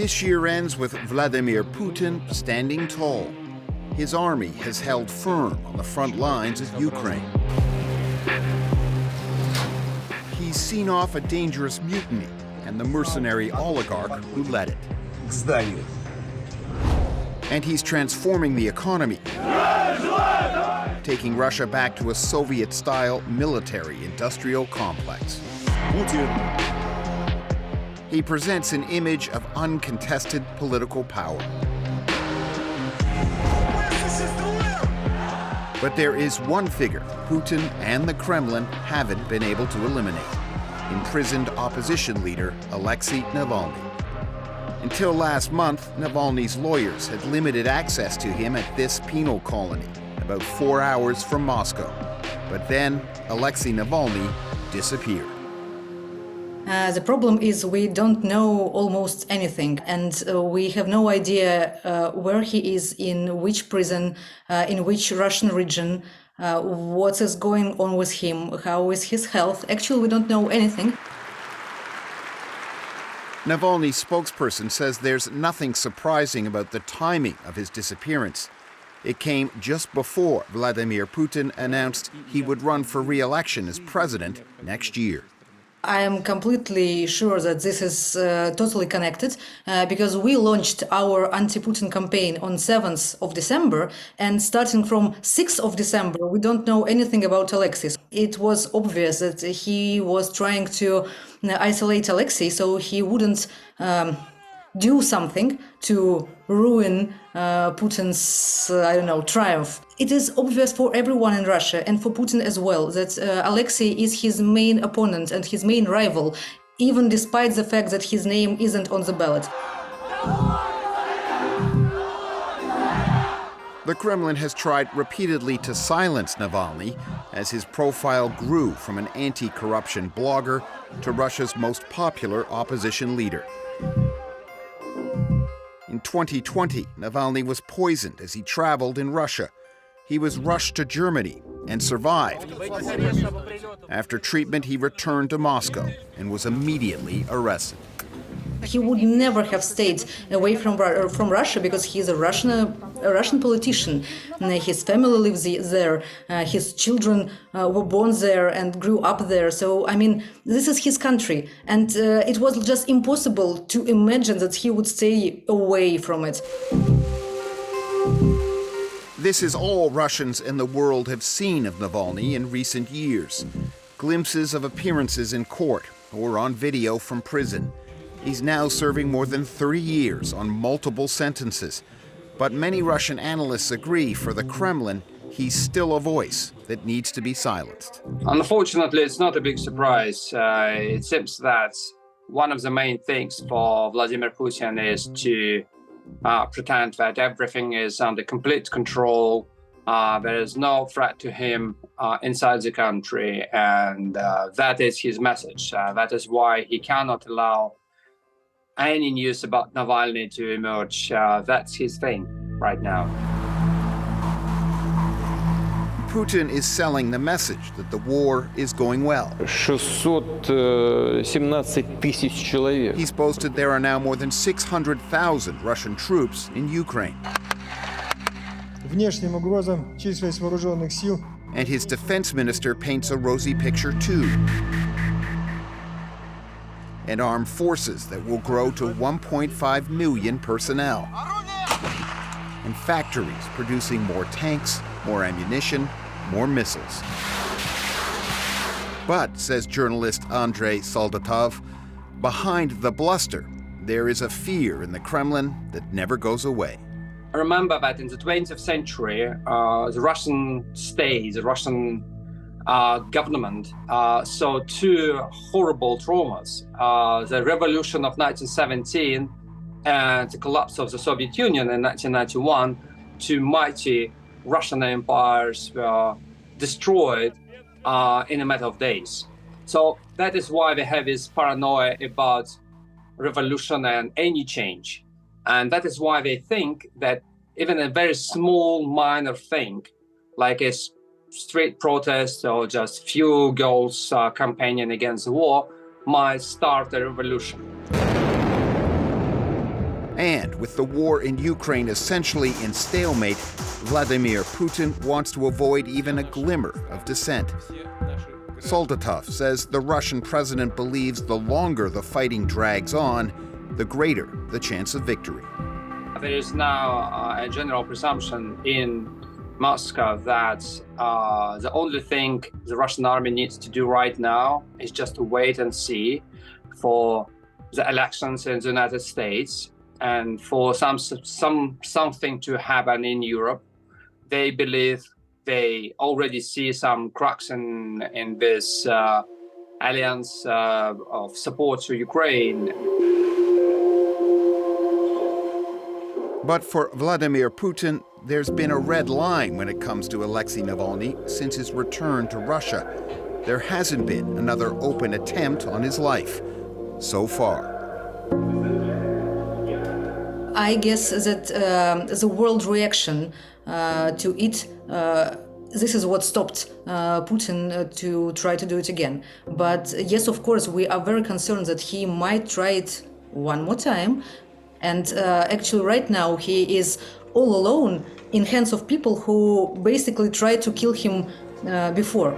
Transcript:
This year ends with Vladimir Putin standing tall. His army has held firm on the front lines of Ukraine. He's seen off a dangerous mutiny and the mercenary oligarch who led it. And he's transforming the economy, taking Russia back to a Soviet-style military-industrial complex. Putin. He presents an image of uncontested political power. But there is one figure Putin and the Kremlin haven't been able to eliminate: imprisoned opposition leader Alexei Navalny. Until last month, Navalny's lawyers had limited access to him at this penal colony, about 4 hours from Moscow. But then Alexei Navalny disappeared. The problem is we don't know almost anything, and we have no idea where he is, in which prison, in which Russian region, what is going on with him, how is his health. Actually, we don't know anything. Navalny's spokesperson says there's nothing surprising about the timing of his disappearance. It came just before Vladimir Putin announced he would run for re-election as president next year. I am completely sure that this is totally connected because we launched our anti-Putin campaign on 7th of December, and starting from 6th of December, we don't know anything about Alexei. It was obvious that he was trying to isolate Alexei so he wouldn't do something to ruin Putin's, triumph. It is obvious for everyone in Russia and for Putin as well that Alexei is his main opponent and his main rival, even despite the fact that his name isn't on the ballot. The Kremlin has tried repeatedly to silence Navalny as his profile grew from an anti-corruption blogger to Russia's most popular opposition leader. In 2020, Navalny was poisoned as he traveled in Russia. He was rushed to Germany and survived. After treatment, he returned to Moscow and was immediately arrested. He would never have stayed away from Russia because he's a Russian politician. His family lives there. His children were born there and grew up there. So, this is his country. And it was just impossible to imagine that he would stay away from it. This is all Russians and the world have seen of Navalny in recent years. Glimpses of appearances in court or on video from prison. He's now serving more than 30 years on multiple sentences. But many Russian analysts agree for the Kremlin, he's still a voice that needs to be silenced. Unfortunately, it's not a big surprise. It seems that one of the main things for Vladimir Putin is to pretend that everything is under complete control. There is no threat to him inside the country, and that is his message. That is why he cannot allow any news about Navalny to emerge. That's his thing right now. Putin is selling the message that the war is going well. 617,000 человек. He's boasted there are now more than 600,000 Russian troops in Ukraine. Внешним угрозам численность вооруженных сил. And his defense minister paints a rosy picture too. And armed forces that will grow to 1.5 million personnel. And factories producing more tanks, more ammunition, more missiles. But, says journalist Andrei Soldatov, behind the bluster, there is a fear in the Kremlin that never goes away. Remember that in the 20th century, the Russian state, the Russian government saw two horrible traumas: the revolution of 1917 and the collapse of the Soviet Union in 1991. Two mighty Russian empires were destroyed in a matter of days. So that is why they have this paranoia about revolution and any change. And that is why they think that even a very small, minor thing, like a street protest or just few girls campaigning against the war, might start a revolution. And with the war in Ukraine essentially in stalemate, Vladimir Putin wants to avoid even a glimmer of dissent. Soldatov says the Russian president believes the longer the fighting drags on, the greater the chance of victory. There is now a general presumption in Moscow that the only thing the Russian army needs to do right now is just to wait and see for the elections in the United States and for something to happen in Europe. They believe they already see some cracks in this alliance of support to Ukraine. But for Vladimir Putin, there's been a red line when it comes to Alexei Navalny since his return to Russia. There hasn't been another open attempt on his life so far. I guess that the world reaction to it, this is what stopped Putin to try to do it again. But yes, of course, we are very concerned that he might try it one more time. And actually right now he is all alone in hands of people who basically tried to kill him before.